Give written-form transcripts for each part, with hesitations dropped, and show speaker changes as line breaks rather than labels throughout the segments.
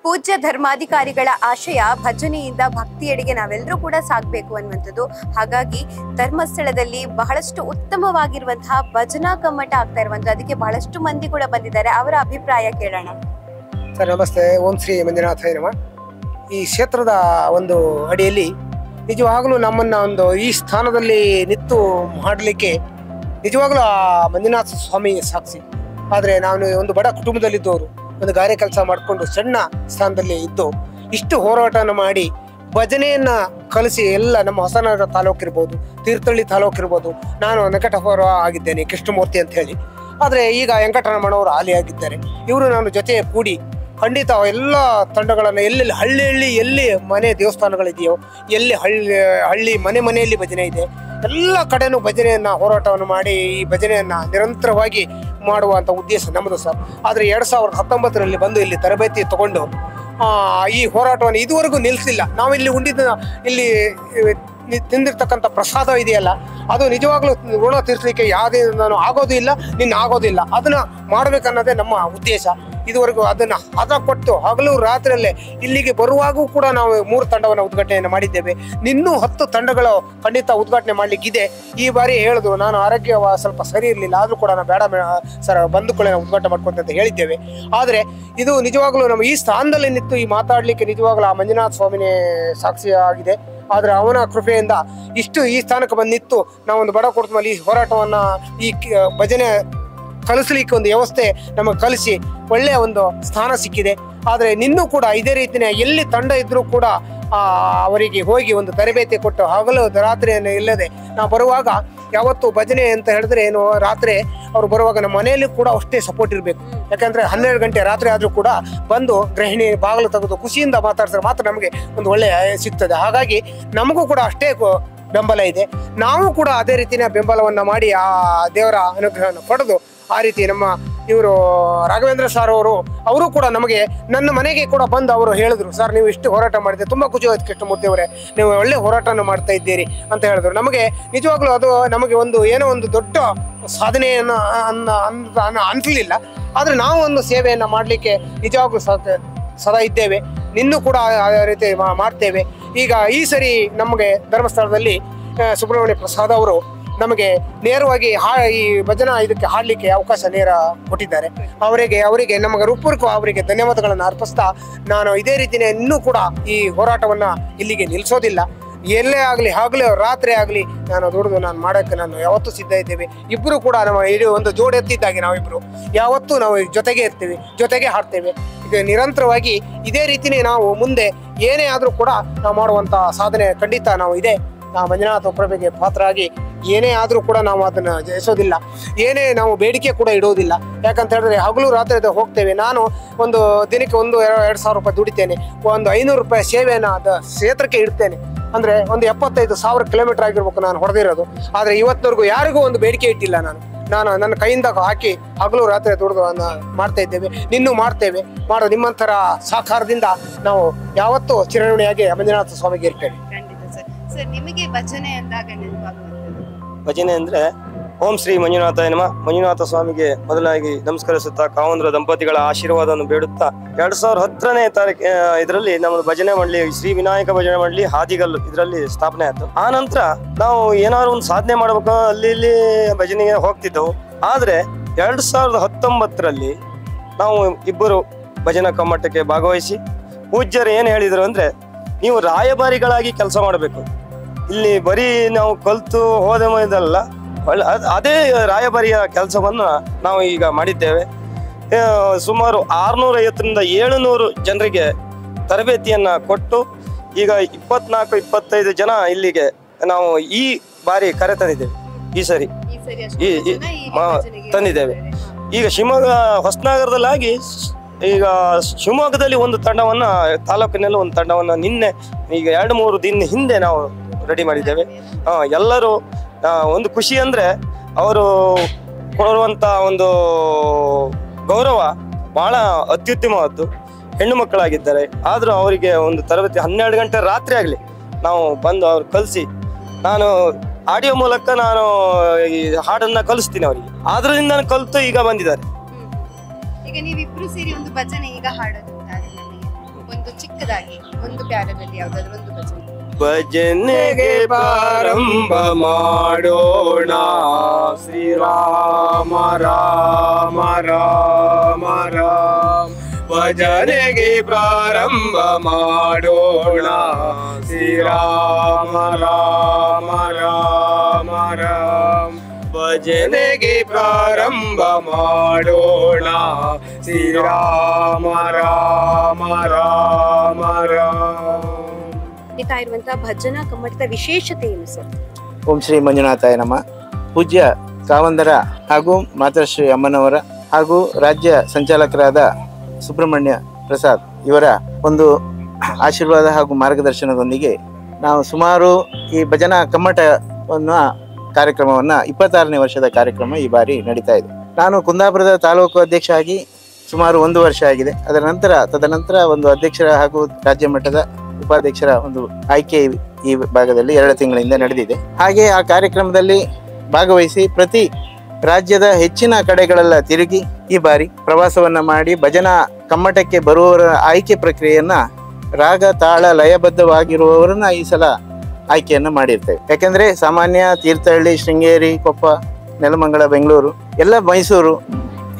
ಪೂಜ್ಯ ಧರ್ಮಾಧಿಕಾರಿಗಳ ಆಶಯ ಭಜನೆಯಿಂದ ಭಕ್ತಿಯೆಡೆಗೆ ನಾವೆಲ್ಲರೂ ಕೂಡ ಸಾಗಬೇಕು ಅನ್ನುವಂಥದ್ದು. ಹಾಗಾಗಿ ಧರ್ಮಸ್ಥಳದಲ್ಲಿ ಬಹಳಷ್ಟು ಉತ್ತಮವಾಗಿರುವಂತಹ ಭಜನಾ ಕಮ್ಮಟ ಆಗ್ತಾ ಇರುವಂಥದ್ದು. ಅದಕ್ಕೆ ಬಹಳಷ್ಟು ಮಂದಿ ಕೂಡ ಬಂದಿದ್ದಾರೆ, ಅವರ ಅಭಿಪ್ರಾಯ ಕೇಳೋಣ.
ಸರ್ ನಮಸ್ತೆ, ಓಂ ಶ್ರೀ ಮಂಜುನಾಥಾಯ ನಮಃ. ಈ ಕ್ಷೇತ್ರದ ಒಂದು ಅಡಿಯಲ್ಲಿ ನಿಜವಾಗಲೂ ನಮ್ಮನ್ನು ಒಂದು ಈ ಸ್ಥಾನದಲ್ಲಿ ನಿಂತು ಮಾಡಲಿಕ್ಕೆ ನಿಜವಾಗಲೂ ಆ ಮಂಜುನಾಥ ಸ್ವಾಮಿ ಸಾಕ್ಷಿ. ಆದರೆ ನಾನು ಒಂದು ಬಡ ಕುಟುಂಬದಲ್ಲಿದ್ದವರು, ಒಂದು ಗಾರೆ ಕೆಲಸ ಮಾಡಿಕೊಂಡು ಸಣ್ಣ ಸ್ಥಾನದಲ್ಲಿ ಇದ್ದು ಇಷ್ಟು ಹೋರಾಟವನ್ನು ಮಾಡಿ ಭಜನೆಯನ್ನು ಕಲಿಸಿ ಎಲ್ಲ ನಮ್ಮ ಹೊಸನಗರ ತಾಲೂಕು ಇರ್ಬೋದು, ತೀರ್ಥಹಳ್ಳಿ ತಾಲೂಕು ಇರ್ಬೋದು, ನಾನು ವೆಂಕಟಪುರ ಆಗಿದ್ದೇನೆ, ಕೃಷ್ಣಮೂರ್ತಿ ಅಂತ ಹೇಳಿ. ಆದರೆ ಈಗ ವೆಂಕಟರಮಣವರು ಆಲಿಯಾಗಿದ್ದಾರೆ. ಇವರು ನಾನು ಜೊತೆ ಕೂಡಿ ಖಂಡಿತ ಎಲ್ಲ ತಂಡಗಳನ್ನು ಎಲ್ಲೆಲ್ಲಿ ಹಳ್ಳಿ ಎಲ್ಲಿ ಮನೆ ದೇವಸ್ಥಾನಗಳಿದೆಯೋ, ಎಲ್ಲಿ ಹಳ್ಳಿ ಮನೆಯಲ್ಲಿ ಭಜನೆ ಇದೆ, ಎಲ್ಲ ಕಡೆನೂ ಭಜನೆಯನ್ನು ಹೋರಾಟವನ್ನು ಮಾಡಿ ಈ ಭಜನೆಯನ್ನು ನಿರಂತರವಾಗಿ ಮಾಡುವಂಥ ಉದ್ದೇಶ ನಮ್ಮದು ಸರ್. ಆದರೆ 2019ರಲ್ಲಿ ಬಂದು ಇಲ್ಲಿ ತರಬೇತಿ ತಗೊಂಡು ಈ ಹೋರಾಟವನ್ನು ಇದುವರೆಗೂ ನಿಲ್ಲಿಸಲಿಲ್ಲ. ನಾವಿಲ್ಲಿ ಇಲ್ಲಿ ತಿಂದಿರ್ತಕ್ಕಂಥ ಪ್ರಸಾದ ಇದೆಯಲ್ಲ, ಅದು ನಿಜವಾಗ್ಲೂ ಋಣ ತೀರಿಸಲಿಕ್ಕೆ ಯಾವುದೇ ನಾನು ಆಗೋದು ಇಲ್ಲ, ಆಗೋದಿಲ್ಲ. ಅದನ್ನ ಮಾಡಬೇಕನ್ನೋದೇ ನಮ್ಮ ಉದ್ದೇಶ. ಇದುವರೆಗೂ ಅದನ್ನ ಹದ ಕೊಟ್ಟು ಹಗಲು ರಾತ್ರಿಯಲ್ಲೇ ಇಲ್ಲಿಗೆ ಬರುವಾಗೂ ಕೂಡ ನಾವು 3 ತಂಡವನ್ನು ಉದ್ಘಾಟನೆಯನ್ನು ಮಾಡಿದ್ದೇವೆ. ಇನ್ನೂ 10 ತಂಡಗಳು ಖಂಡಿತ ಉದ್ಘಾಟನೆ ಮಾಡ್ಲಿಕ್ಕಿದೆ. ಈ ಬಾರಿ ಹೇಳಿದ್ರು, ನಾನು ಆರೋಗ್ಯ ಸ್ವಲ್ಪ ಸರಿ ಇರಲಿಲ್ಲ, ಆದರೂ ಕೂಡ ನಾನು ಬೇಡ ಸರ್ ಬಂದುಕೊಳ್ಳೆ ಉದ್ಘಾಟನೆ ಮಾಡ್ಕೊಂತ ಅಂತ ಹೇಳಿದ್ದೇವೆ. ಆದರೆ ಇದು ನಿಜವಾಗ್ಲೂ ನಮ್ಮ ಈ ಸ್ಥಾನದಲ್ಲಿ ನಿಂತು ಈ ಮಾತಾಡಲಿಕ್ಕೆ ನಿಜವಾಗ್ಲೂ ಆ ಮಂಜುನಾಥ ಸ್ವಾಮಿನೇ ಸಾಕ್ಷಿಯಾಗಿದೆ. ಆದರೆ ಅವನ ಕೃಪೆಯಿಂದ ಇಷ್ಟು ಈ ಸ್ಥಾನಕ್ಕೆ ಬಂದು ನಿಂತು ನಾವೊಂದು ಬಡ ಕುಟುಂಬದಲ್ಲಿ ಈ ಹೋರಾಟವನ್ನು ಈ ಭಜನೆ ಕಲಿಸಲಿಕ್ಕೆ ಒಂದು ವ್ಯವಸ್ಥೆ ನಮಗೆ ಕಲಿಸಿ ಒಳ್ಳೆಯ ಒಂದು ಸ್ಥಾನ ಸಿಕ್ಕಿದೆ. ಆದರೆ ನಿನ್ನೂ ಕೂಡ ಇದೇ ರೀತಿಯ ಎಲ್ಲಿ ತಂಡ ಇದ್ರೂ ಕೂಡ ಅವರಿಗೆ ಹೋಗಿ ಒಂದು ತರಬೇತಿ ಕೊಟ್ಟು ಹಗಲು ರಾತ್ರಿಯನ್ನು ಇಲ್ಲದೆ ನಾವು ಬರುವಾಗ ಯಾವತ್ತು ಭಜನೆ ಅಂತ ಹೇಳಿದ್ರೆ ಏನು, ರಾತ್ರಿ ಅವ್ರು ಬರುವಾಗ ನಮ್ಮ ಮನೆಯಲ್ಲಿ ಕೂಡ ಅಷ್ಟೇ ಸಪೋರ್ಟ್ ಇರಬೇಕು. ಯಾಕಂದ್ರೆ 12 ಗಂಟೆ ರಾತ್ರಿ ಆದರೂ ಕೂಡ ಬಂದು ಗೃಹಿಣಿ ಬಾಗಿಲು ತೆಗೆದು ಖುಷಿಯಿಂದ ಮಾತಾಡ್ತಾರೆ ಮಾತ್ರ ನಮಗೆ ಒಂದು ಒಳ್ಳೆಯ ಸಿಗ್ತದೆ. ಹಾಗಾಗಿ ನಮಗೂ ಕೂಡ ಅಷ್ಟೇ ಬೆಂಬಲ ಇದೆ. ನಾವು ಕೂಡ ಅದೇ ರೀತಿಯ ಬೆಂಬಲವನ್ನು ಮಾಡಿ ಆ ದೇವರ ಅನುಗ್ರಹವನ್ನು ಪಡೆದು ಆ ರೀತಿ ನಮ್ಮ ಇವರು ರಾಘವೇಂದ್ರ ಸರ್ ಅವರು ಕೂಡ ನಮಗೆ ನನ್ನ ಮನೆಗೆ ಕೂಡ ಬಂದು ಅವರು ಹೇಳಿದ್ರು, ಸರ್ ನೀವು ಇಷ್ಟು ಹೋರಾಟ ಮಾಡಿದ್ರೆ ತುಂಬ ಖುಷಿ ಆಯ್ತು ಕೃಷ್ಣಮೂರ್ತಿ ಅವರೇ, ನೀವು ಒಳ್ಳೆ ಹೋರಾಟವನ್ನು ಮಾಡ್ತಾ ಇದ್ದೀರಿ ಅಂತ ಹೇಳಿದ್ರು. ನಮಗೆ ನಿಜವಾಗ್ಲೂ ಅದು ನಮಗೆ ಏನೋ ಒಂದು ದೊಡ್ಡ ಸಾಧನೆಯನ್ನು ಅನಿಸಲಿಲ್ಲ. ಆದರೆ ನಾವು ಒಂದು ಸೇವೆಯನ್ನು ಮಾಡಲಿಕ್ಕೆ ನಿಜವಾಗ್ಲೂ ಸದಾ ಇದ್ದೇವೆ. ನಿನ್ನೂ ಕೂಡ ಆ ರೀತಿ ಮಾಡ್ತೇವೆ. ಈಗ ಈ ಸರಿ ನಮಗೆ ಧರ್ಮಸ್ಥಳದಲ್ಲಿ ಸುಬ್ರಹ್ಮಣ್ಯ ಪ್ರಸಾದ್ ಅವರು ನಮಗೆ ನೇರವಾಗಿ ಈ ಭಜನಾ ಇದಕ್ಕೆ ಹಾಡಲಿಕ್ಕೆ ಅವಕಾಶ ಕೊಟ್ಟಿದ್ದಾರೆ. ಅವರಿಗೆ ನಮಗೆ ರೂಪೂರ್ವಕ ಅವರಿಗೆ ಧನ್ಯವಾದಗಳನ್ನು ಅರ್ಪಿಸ್ತಾ ನಾನು ಇದೇ ರೀತಿಯೇ ಇನ್ನೂ ಕೂಡ ಈ ಹೋರಾಟವನ್ನು ಇಲ್ಲಿಗೆ ನಿಲ್ಲಿಸೋದಿಲ್ಲ. ಎಲ್ಲೇ ಆಗಲಿ ಹಗಲು ರಾತ್ರಿ ಆಗಲಿ ನಾನು ದುಡಿದು ನಾನು ಮಾಡೋಕ್ಕೆ ನಾನು ಯಾವತ್ತೂ ಸಿದ್ಧ ಇದ್ದೇವೆ. ಇಬ್ಬರು ಕೂಡ ನಮ್ಮ ಇಡೀ ಒಂದು ಜೋಡಿ ಎತ್ತಿದ್ದಾಗೆ ನಾವಿಬ್ಬರು ಯಾವತ್ತೂ ನಾವು ಜೊತೆಗೆ ಇರ್ತೀವಿ, ಜೊತೆಗೆ ಹಾಡ್ತೇವೆ. ಇದು ನಿರಂತರವಾಗಿ ಇದೇ ರೀತಿಯೇ ನಾವು ಮುಂದೆ ಏನೇ ಆದರೂ ಕೂಡ ನಾವು ಮಾಡುವಂಥ ಸಾಧನೆ ಖಂಡಿತ ನಾವು ಇದೆ. ನಾವು ಮಂಜುನಾಥ ಕೃಪೆಗೆ ಪಾತ್ರ ಆಗಿ ಏನೇ ಆದರೂ ಕೂಡ ನಾವು ಅದನ್ನು ಜಯಿಸೋದಿಲ್ಲ, ಏನೇ ನಾವು ಬೇಡಿಕೆ ಕೂಡ ಇಡೋದಿಲ್ಲ. ಯಾಕಂತ ಹೇಳಿದ್ರೆ ಹಗಲು ರಾತ್ರಿ ಹೋಗ್ತೇವೆ. ನಾನು ಒಂದು ದಿನಕ್ಕೆ 1-2 ಸಾವಿರ ರೂಪಾಯಿ ದುಡಿತೇನೆ, ಒಂದು 500 ರೂಪಾಯಿ ಸೇವೆಯನ್ನು ಕ್ಷೇತ್ರಕ್ಕೆ ಇಡ್ತೇನೆ. ಅಂದರೆ ಒಂದು 75,000 ಕಿಲೋಮೀಟರ್ ಆಗಿರ್ಬೇಕು ನಾನು ಹೊಡೆದಿರೋದು. ಆದರೆ ಇವತ್ತಿನವರೆಗೂ ಯಾರಿಗೂ ಒಂದು ಬೇಡಿಕೆ ಇಟ್ಟಿಲ್ಲ. ನಾನು ನನ್ನ ಕೈಯಿಂದ ಹಾಕಿ ಹಗಲು ರಾತ್ರಿ ದುಡಿದು ಮಾಡ್ತಾ ಇದ್ದೇವೆ, ನಿನ್ನೂ ಮಾಡ್ತೇವೆ. ನಿಮ್ಮಂತರ ಸಹಕಾರದಿಂದ ನಾವು ಯಾವತ್ತೂ ಚಿರಋಣಿಯಾಗಿ ಮಂಜುನಾಥ ಸ್ವಾಮಿಗೆ ಇರ್ತೇವೆ.
ನಿಮಗೆ ಭಜನೆ ಅಂದಾಗ
ಭಜನೆ ಅಂದ್ರೆ ಓಂ ಶ್ರೀ ಮಂಜುನಾಥಾಯ ನಮಃ. ಮಂಜುನಾಥ ಸ್ವಾಮಿಗೆ ಮೊದಲಾಗಿ ನಮಸ್ಕರಿಸುತ್ತಾ ಕಾವಂದ್ರ ದಂಪತಿಗಳ ಆಶೀರ್ವಾದವನ್ನು ಬೇಡುತ್ತಾ 2010ನೇ ತಾರೀಕು ಇದರಲ್ಲಿ ನಮ್ಮ ಭಜನೆ ಮಂಡಳಿ ಶ್ರೀ ವಿನಾಯಕ ಭಜನೆ ಮಂಡಳಿ ಹಾದಿಗಲ್ಲು ಇದರಲ್ಲಿ ಸ್ಥಾಪನೆ ಆಯ್ತು. ಆ ನಂತರ ನಾವು ಏನಾದ್ರು ಒಂದು ಸಾಧನೆ ಮಾಡ್ಬೇಕು ಅಲ್ಲಿ ಭಜನೆಗೆ ಹೋಗ್ತಿದ್ದೆವು. ಆದ್ರೆ 2019ರಲ್ಲಿ ನಾವು ಇಬ್ಬರು ಭಜನಾ ಕಮ್ಮಟಕ್ಕೆ ಭಾಗವಹಿಸಿ ಪೂಜ್ಯರು ಏನು ಹೇಳಿದ್ರು ಅಂದ್ರೆ, ನೀವು ರಾಯಭಾರಿಗಳಾಗಿ ಕೆಲಸ ಮಾಡಬೇಕು. ಇಲ್ಲಿ ಬರೀ ನಾವು ಕಲ್ತು ಹೋದ ಇದಲ್ಲ, ಅದೇ ರಾಯಭಾರಿಯ ಕೆಲಸವನ್ನು ನಾವು ಈಗ ಮಾಡಿದ್ದೇವೆ. ಸುಮಾರು 650ರಿಂದ 700 ಜನರಿಗೆ ತರಬೇತಿಯನ್ನ ಕೊಟ್ಟು ಈಗ 24-25 ಜನ ಇಲ್ಲಿಗೆ ನಾವು ಈ ಬಾರಿ ಕರೆ ತಂದಿದ್ದೇವೆ. ಈ ಸರಿ ತಂದಿದ್ದೇವೆ. ಈಗ ಶಿವಮೊಗ್ಗ ಹೊಸನಗರದಲ್ಲಾಗಿ ಈಗ ಶಿವಮೊಗ್ಗದಲ್ಲಿ ಒಂದು ತಂಡವನ್ನ, ತಾಲೂಕಿನಲ್ಲಿ ಒಂದು ತಂಡವನ್ನ ನಿನ್ನೆ ಈಗ 2-3 ದಿನ ಹಿಂದೆ ನಾವು ರೆಡಿ ಮಾಡಿದ್ದೇವೆ. ಎಲ್ಲರೂ ಒಂದು ಖುಷಿ ಅಂದ್ರೆ ಅವರು ಕೊಡುವಂತ ಒಂದು ಗೌರವ ಬಹಳ ಅತ್ಯುತ್ತಮವಾದ್ದು. ಹೆಣ್ಣು ಮಕ್ಕಳಾಗಿದ್ದಾರೆ, ಆದರೂ ಅವರಿಗೆ ಒಂದು ತರಬೇತಿ 12 ಗಂಟೆ ರಾತ್ರಿ ಆಗಲಿ ನಾವು ಬಂದು ಅವ್ರು ಕಲಿಸಿ, ನಾನು ಆಡಿಯೋ ಮೂಲಕ ನಾನು ಈ ಹಾಡನ್ನ ಕಲಿಸ್ತೀನಿ ಅವರಿಗೆ. ಆದ್ರಿಂದ ಕಲಿತು ಈಗ ಬಂದಿದ್ದಾರೆ.
ಈಗ ನೀವಿಬ್ರು ಸೇರಿ ಒಂದು ಭಜನೆ ಈಗ ಹಾಡೋದು ಚಿಕ್ಕದಾಗಿ ಒಂದು ಪ್ಯಾರದಲ್ಲಿ ಯಾವ್ದಾದ್ರು ಒಂದು ಭಜನೆ.
ಭಜನೆಗೆ ಪ್ರಾರಂಭ ಮಾಡೋಣ, ಶ್ರೀರಾಮ ರಾಮ ರಾಮ ರಾಮ. ಭಜನೆಗೆ ಪ್ರಾರಂಭ ಮಾಡೋಣ, ಶ್ರೀರಾಮ ರಾಮ ರಾಮ ರಾಮ. ಭಜನೆಗೆ ಪ್ರಾರಂಭ ಮಾಡೋಣ, ಶ್ರೀರಾಮ ರಾಮ ರಾಮ ರಾಮ.
ಇರುವಂತಹ ಭಜನಾ ಕಮ್ಮಟದ ವಿಶೇಷತೆ ಏನು ಸರ್?
ಓಂ ಶ್ರೀ ಮಂಜುನಾಥಾಯ ನಮಃ. ಪೂಜ್ಯ ಕಾವಂದರ ಹಾಗೂ ಮಾತೃಶ್ರೀ ಅಮ್ಮನವರ ಹಾಗೂ ರಾಜ್ಯ ಸಂಚಾಲಕರಾದ ಸುಬ್ರಹ್ಮಣ್ಯ ಪ್ರಸಾದ್ ಇವರ ಒಂದು ಆಶೀರ್ವಾದ ಹಾಗೂ ಮಾರ್ಗದರ್ಶನದೊಂದಿಗೆ ನಾವು ಸುಮಾರು ಈ ಭಜನಾ ಕಮ್ಮಟವನ್ನು ಕಾರ್ಯಕ್ರಮವನ್ನು 26ನೇ ವರ್ಷದ ಕಾರ್ಯಕ್ರಮ ಈ ಬಾರಿ ನಡೀತಾ ಇದೆ. ನಾನು ಕುಂದಾಪುರದ ತಾಲೂಕು ಅಧ್ಯಕ್ಷ ಆಗಿ ಸುಮಾರು 1 ವರ್ಷ ಆಗಿದೆ. ತದನಂತರ ಒಂದು ಅಧ್ಯಕ್ಷರ ಹಾಗೂ ರಾಜ್ಯ ಮಟ್ಟದ ಉಪಾಧ್ಯಕ್ಷರ ಒಂದು ಆಯ್ಕೆ ಈ ಭಾಗದಲ್ಲಿ 2 ತಿಂಗಳಿಂದ ನಡೆದಿದೆ. ಹಾಗೆ ಆ ಕಾರ್ಯಕ್ರಮದಲ್ಲಿ ಭಾಗವಹಿಸಿ ಪ್ರತಿ ರಾಜ್ಯದ ಹೆಚ್ಚಿನ ಕಡೆಗಳೆಲ್ಲ ತಿರುಗಿ ಈ ಬಾರಿ ಪ್ರವಾಸವನ್ನ ಮಾಡಿ ಭಜನಾ ಕಮ್ಮಟಕ್ಕೆ ಬರುವವರ ಆಯ್ಕೆ ಪ್ರಕ್ರಿಯೆಯನ್ನ ರಾಗ ತಾಳ ಲಯಬದ್ಧವಾಗಿರುವವರನ್ನ ಈ ಸಲ ಆಯ್ಕೆಯನ್ನ ಮಾಡಿರ್ತೇವೆ. ಯಾಕೆಂದ್ರೆ ಸಾಮಾನ್ಯ ತೀರ್ಥಹಳ್ಳಿ, ಶೃಂಗೇರಿ, ಕೊಪ್ಪ, ನೆಲಮಂಗಲ, ಬೆಂಗಳೂರು ಎಲ್ಲ, ಮೈಸೂರು,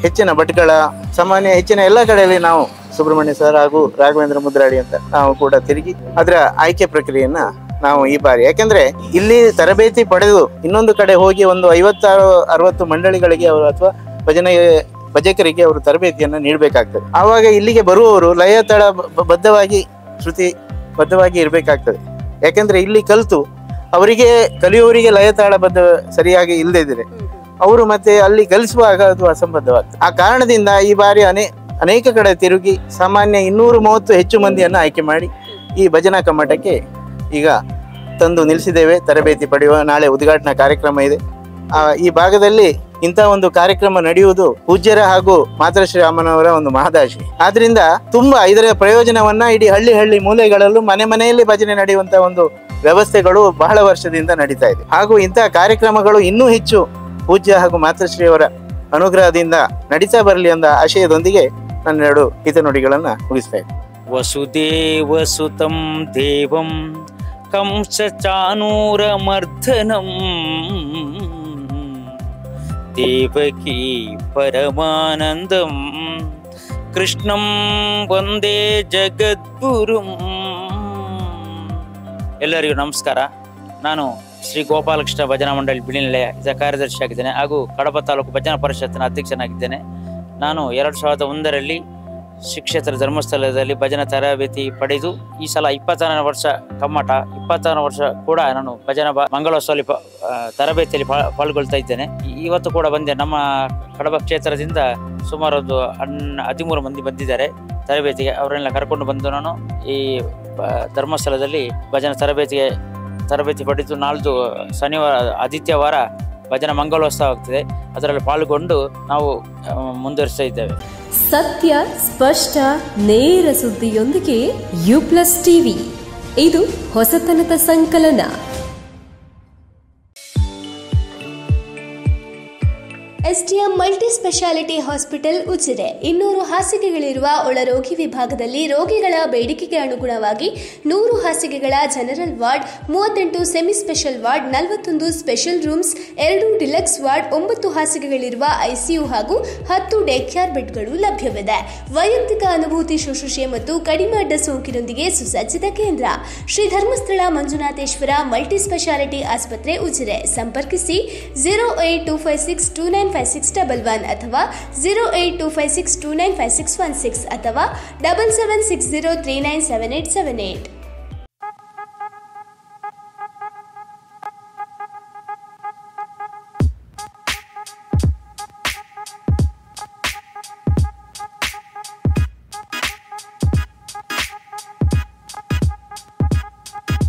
ಹೆಚ್ಚಿನ ಭಟ್ಕಳ, ಸಾಮಾನ್ಯ ಹೆಚ್ಚಿನ ಎಲ್ಲ ಕಡೆಯಲ್ಲಿ ನಾವು ಸುಬ್ರಹ್ಮಣ್ಯ ಸರ್ ಹಾಗೂ ರಾಘವೇಂದ್ರ ಮುದ್ರಾಡಿ ಅಂತ ನಾವು ಕೂಡ ತಿರುಗಿ ಅದರ ಆಯ್ಕೆ ಪ್ರಕ್ರಿಯೆಯನ್ನ ನಾವು ಈ ಬಾರಿ, ಯಾಕೆಂದ್ರೆ ಇಲ್ಲಿ ತರಬೇತಿ ಪಡೆದು ಇನ್ನೊಂದು ಕಡೆ ಹೋಗಿ ಒಂದು 50-60 ಮಂಡಳಿಗಳಿಗೆ ಅವರು ಅಥವಾ ಭಜಕರಿಗೆ ಅವರು ತರಬೇತಿಯನ್ನ ನೀಡಬೇಕಾಗ್ತದೆ. ಆವಾಗ ಇಲ್ಲಿಗೆ ಬರುವವರು ಲಯ ತಾಳ ಬದ್ಧವಾಗಿ, ಶ್ರುತಿ ಬದ್ಧವಾಗಿ ಇರಬೇಕಾಗ್ತದೆ. ಯಾಕೆಂದ್ರೆ ಇಲ್ಲಿ ಕಲಿತು ಅವರಿಗೆ ಕಲಿಯುವವರಿಗೆ ಲಯ ತಾಳ ಬದ್ಧ ಸರಿಯಾಗಿ ಇಲ್ಲದಿದ್ರೆ ಅವರು ಮತ್ತೆ ಅಲ್ಲಿ ಕಲಿಸುವಾಗ ಅದು ಅಸಂಬದ್ಧವಾಗ್ತದೆ. ಆ ಕಾರಣದಿಂದ ಈ ಬಾರಿ ಅನೇಕ ಕಡೆ ತಿರುಗಿ ಸಾಮಾನ್ಯ 230 ಹೆಚ್ಚು ಮಂದಿಯನ್ನು ಆಯ್ಕೆ ಮಾಡಿ ಈ ಭಜನಾ ಕಮ್ಮಟಕ್ಕೆ ಈಗ ತಂದು ನಿಲ್ಲಿಸಿದ್ದೇವೆ. ತರಬೇತಿ ಪಡೆಯುವ ನಾಳೆ ಉದ್ಘಾಟನಾ ಕಾರ್ಯಕ್ರಮ ಇದೆ. ಈ ಭಾಗದಲ್ಲಿ ಇಂಥ ಒಂದು ಕಾರ್ಯಕ್ರಮ ನಡೆಯುವುದು ಪೂಜ್ಯರ ಹಾಗೂ ಮಾತೃಶ್ರೀ ಅಮ್ಮನವರ ಒಂದು ಮಹದಾಶಿ. ಆದ್ರಿಂದ ತುಂಬಾ ಇದರ ಪ್ರಯೋಜನವನ್ನ ಇಡೀ ಹಳ್ಳಿ ಮೂಲೆಗಳಲ್ಲೂ ಮನೆಯಲ್ಲಿ ಭಜನೆ ನಡೆಯುವಂತ ಒಂದು ವ್ಯವಸ್ಥೆಗಳು ಬಹಳ ವರ್ಷದಿಂದ ನಡೀತಾ ಇದೆ. ಹಾಗೂ ಇಂತಹ ಕಾರ್ಯಕ್ರಮಗಳು ಇನ್ನೂ ಹೆಚ್ಚು ಪೂಜ್ಯ ಹಾಗೂ ಮಾತೃಶ್ರೀಯವರ ಅನುಗ್ರಹದಿಂದ ನಡೀತಾ ಬರಲಿ ಎಂಬ ಆಶಯದೊಂದಿಗೆ ನನ್ನ 2 ಹಿತನುಡಿಗಳನ್ನ ಮುಗಿಸ್ತಾ ಇದ್ದೆ.
ವಸುದೇವಸುತಂ ದೇವಂ ಕಂಸ ಚಾನೂರ ಮರ್ದನಂ ದೇವಕೀ ಪರಮಾನಂದಂ ಕೃಷ್ಣಂ ವಂದೇ ಜಗದ್ಗುರುಂ. ಎಲ್ಲರಿಗೂ ನಮಸ್ಕಾರ. ನಾನು ಶ್ರೀ ಗೋಪಾಲಕೃಷ್ಣ ಭಜನಾ ಮಂಡಳಿ ಬಿಳಿನಿಲಯ ಇದರ ಕಾರ್ಯದರ್ಶಿಯಾಗಿದ್ದೇನೆ ಹಾಗೂ ಕಡಬ ತಾಲೂಕು ಭಜನಾ ಪರಿಷತ್ತಿನ ಅಧ್ಯಕ್ಷನಾಗಿದ್ದೇನೆ. ನಾನು 2001ರಲ್ಲಿ ಶ್ರೀ ಕ್ಷೇತ್ರ ಧರ್ಮಸ್ಥಳದಲ್ಲಿ ಭಜನಾ ತರಬೇತಿ ಪಡೆದು ಈ ಸಲ 26ನೇ ವರ್ಷ ಕಮ್ಮಟ, 26ನೇ ವರ್ಷ ಕೂಡ ನಾನು ಭಜನಾ ಮಂಗಳೋತ್ಸವದಲ್ಲಿ ತರಬೇತಿಯಲ್ಲಿ ಪಾಲ್ಗೊಳ್ತಾ ಇದ್ದೇನೆ. ಇವತ್ತು ಕೂಡ ಬಂದೆ. ನಮ್ಮ ಕಡಬ ಕ್ಷೇತ್ರದಿಂದ ಸುಮಾರು ಒಂದು 13 ಮಂದಿ ಬಂದಿದ್ದಾರೆ ತರಬೇತಿಗೆ. ಅವರನ್ನೆಲ್ಲ ಕರ್ಕೊಂಡು ಬಂದು ನಾನು ಈ ಧರ್ಮಸ್ಥಳದಲ್ಲಿ ಭಜನಾ ತರಬೇತಿ ಪಡೆದು ನಾಳ್ದು ಶನಿವಾರ ಆದಿತ್ಯವಾರ ಭಜನಾ ಮಂಗಳೋತ್ಸವ ಆಗ್ತದೆ. ಅದರಲ್ಲಿ ಪಾಲ್ಗೊಂಡು ನಾವು ಮುಂದುವರಿಸ್ತಾ ಇದ್ದೇವೆ.
ಸತ್ಯ, ಸ್ಪಷ್ಟ, ನೇರ ಸುದ್ದಿಯೊಂದಿಗೆ U+ ಟಿವಿ. ಇದು ಹೊಸತನದ ಸಂಕಲನ.
STM multi speciality hospital Ujire 200 ಹಾಸಿಗೆಗಳಿರುವ ಒಳರೋಗಿ ವಿಭಾಗದಲ್ಲಿ ರೋಗಿಗಳ ಬೇಡಿಕೆಗೆ ಅನುಗುಣವಾಗಿ 100 ಹಾಸಿಗೆಗಳ general ward, 38 semi special ward, 41 special rooms, 2 deluxe ward, 9 ಹಾಸಿಗೆಗಳಿರುವ ICU ಹಾಗೂ 10 ಡೇ ಕೇರ್ ಬೆಡ್ಗಳು ಲಭ್ಯವಿದೆ. ವೈಯಕ್ತಿಕ ಅನುಭೂತಿ ಶುಶ್ರೂಷೆ ಮತ್ತು ಕಡಿಮೆ ಅಡ್ಡ ಸೋಂಕಿನೊಂದಿಗೆ ಸುಸಜ್ಜಿತ ಕೇಂದ್ರ. ಶ್ರೀ ಧರ್ಮಸ್ಥಳ ಮಂಜುನಾಥೇಶ್ವರ ಮಲ್ಟಿ ಸ್ಪೆಷಾಲಿಟಿ ಆಸ್ಪತ್ರೆ ಉಜಿರೆ. ಸಂಪರ್ಕಿಸಿ 08256295611 ಅಥವಾ 08256295616 ಅಥವಾ 7760397878.